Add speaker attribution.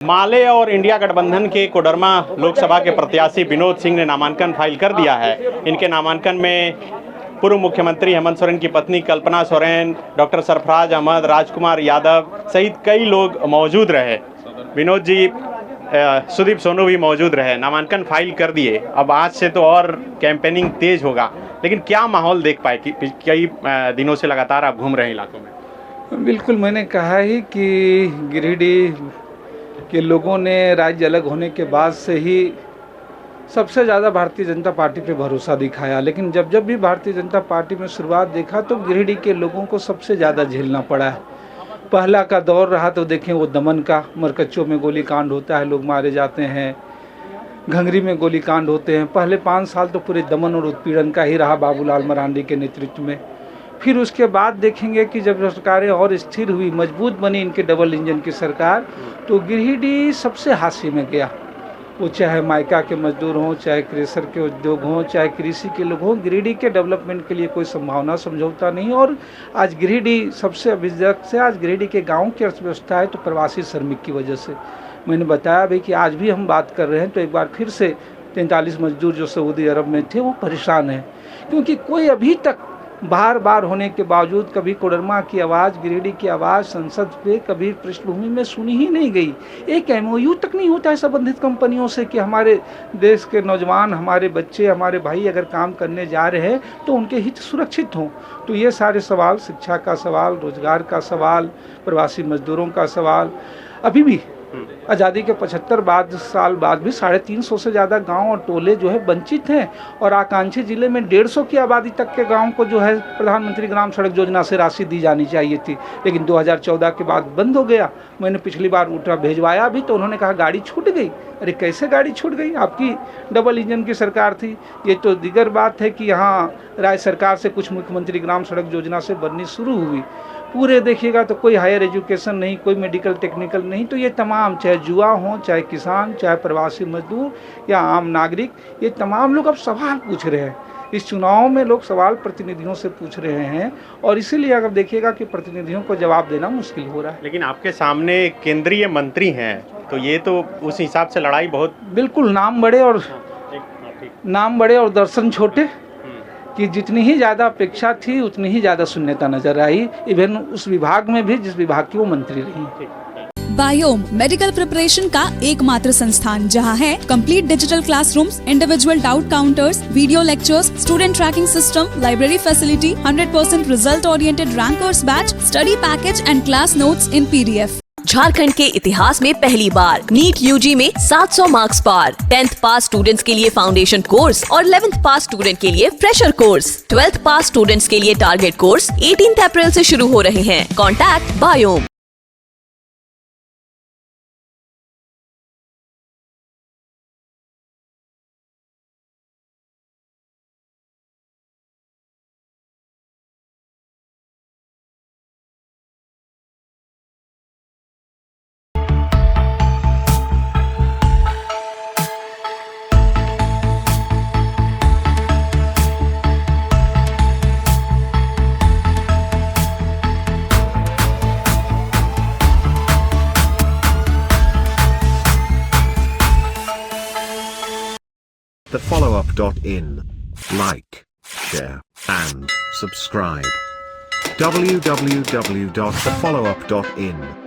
Speaker 1: माले और इंडिया गठबंधन के कोडरमा लोकसभा के प्रत्याशी विनोद सिंह ने नामांकन फाइल कर दिया है। इनके नामांकन में पूर्व मुख्यमंत्री हेमंत सोरेन की पत्नी कल्पना सोरेन, डॉक्टर सरफराज अहमद, राजकुमार यादव सहित कई लोग मौजूद रहे। विनोद जी, सुदीप सोनू भी मौजूद रहे, नामांकन फाइल कर दिए। अब आज से तो और कैंपेनिंग तेज होगा, लेकिन क्या माहौल देख पाए कि कई दिनों से लगातार आप घूम रहे हैं इलाकों में?
Speaker 2: बिल्कुल, मैंने कहा ही कि गिरिडीह के लोगों ने राज्य अलग होने के बाद से ही सबसे ज़्यादा भारतीय जनता पार्टी पे भरोसा दिखाया, लेकिन जब जब भी भारतीय जनता पार्टी में शुरुआत देखा तो गिरिडीह के लोगों को सबसे ज़्यादा झेलना पड़ा है। पहला का दौर रहा तो देखें वो दमन का, मरकच्चों में गोली कांड होता है, लोग मारे जाते हैं, घंगरी में गोली कांड होते हैं। पहले 5 साल तो पूरे दमन और उत्पीड़न का ही रहा बाबूलाल मरांडी के नेतृत्व में। फिर उसके बाद देखेंगे कि जब सरकारें और स्थिर हुई, मजबूत बनी इनके डबल इंजन की सरकार, तो गिरिडीह सबसे हाशिए में गया। वो चाहे मायका के मजदूर हों, चाहे क्रेशर के उद्योग हों, चाहे कृषि के लोग हों, गिरिडीह के डेवलपमेंट के लिए कोई संभावना समझौता नहीं। और आज गिरिडीह सबसे अभिजक से आज गिरिडीह के गाँव की अर्थव्यवस्था है तो प्रवासी श्रमिक की वजह से। मैंने बताया भाई कि आज भी हम बात कर रहे हैं तो एक बार फिर से 43 मजदूर जो सऊदी अरब में थे वो परेशान हैं, क्योंकि कोई अभी तक बार बार होने के बावजूद कभी कोडरमा की आवाज़, गिरिडीह की आवाज़ संसद पे कभी पृष्ठभूमि में सुनी ही नहीं गई। एक MOU तक नहीं होता है संबंधित कंपनियों से कि हमारे देश के नौजवान, हमारे बच्चे, हमारे भाई अगर काम करने जा रहे हैं तो उनके हित सुरक्षित हों। तो ये सारे सवाल, शिक्षा का सवाल, रोजगार का सवाल, प्रवासी मजदूरों का सवाल, अभी भी आज़ादी के 75 साल बाद भी 350 से ज़्यादा गांव और टोले जो है वंचित हैं। और आकांक्षी जिले में 150 की आबादी तक के गांव को जो है प्रधानमंत्री ग्राम सड़क योजना से राशि दी जानी चाहिए थी, लेकिन 2014 के बाद बंद हो गया। मैंने पिछली बार उठा भेजवाया भी तो उन्होंने कहा गाड़ी छूट गई। अरे कैसे गाड़ी छूट गई? आपकी डबल इंजन की सरकार थी। ये तो दिगर बात है कि यहाँ राज्य सरकार से कुछ मुख्यमंत्री ग्राम सड़क योजना से बननी शुरू हुई, पूरे देखिएगा तो कोई हायर एजुकेशन नहीं, कोई मेडिकल टेक्निकल नहीं। तो ये तमाम, चाहे युवा हों, चाहे किसान, चाहे प्रवासी मजदूर या आम नागरिक, ये तमाम लोग अब सवाल पूछ रहे हैं। इस चुनाव में लोग सवाल प्रतिनिधियों से पूछ रहे हैं और इसीलिए अगर देखिएगा कि प्रतिनिधियों को जवाब देना मुश्किल हो रहा है।
Speaker 1: लेकिन आपके सामने केंद्रीय मंत्री हैं, तो ये तो उस हिसाब से लड़ाई बहुत,
Speaker 2: बिल्कुल नाम बड़े और दर्शन छोटे, कि जितनी ही ज़्यादा अपेक्षा थी उतनी ही ज़्यादा शून्यता नजर आई, इवन उस विभाग में भी जिस विभाग की वो मंत्री रही।
Speaker 3: बायोम मेडिकल प्रिपरेशन का एकमात्र संस्थान जहां है complete digital classrooms, individual doubt counters, video lectures, student tracking system, library facility, 100% result oriented rankers batch, study package and class notes in PDF।
Speaker 4: Jharkhand के इतिहास में पहली बार नीट UG में 700 मार्क्स पार। 10th पास स्टूडेंट्स के लिए फाउंडेशन कोर्स और 11th पास student के लिए फ्रेशर कोर्स। 12th पास स्टूडेंट्स के लिए टारगेट कोर्स 18 अप्रैल से शुरू हो रहे हैं। Contact biome.
Speaker 5: thefollowup.in. Like, share, and subscribe. www.thefollowup.in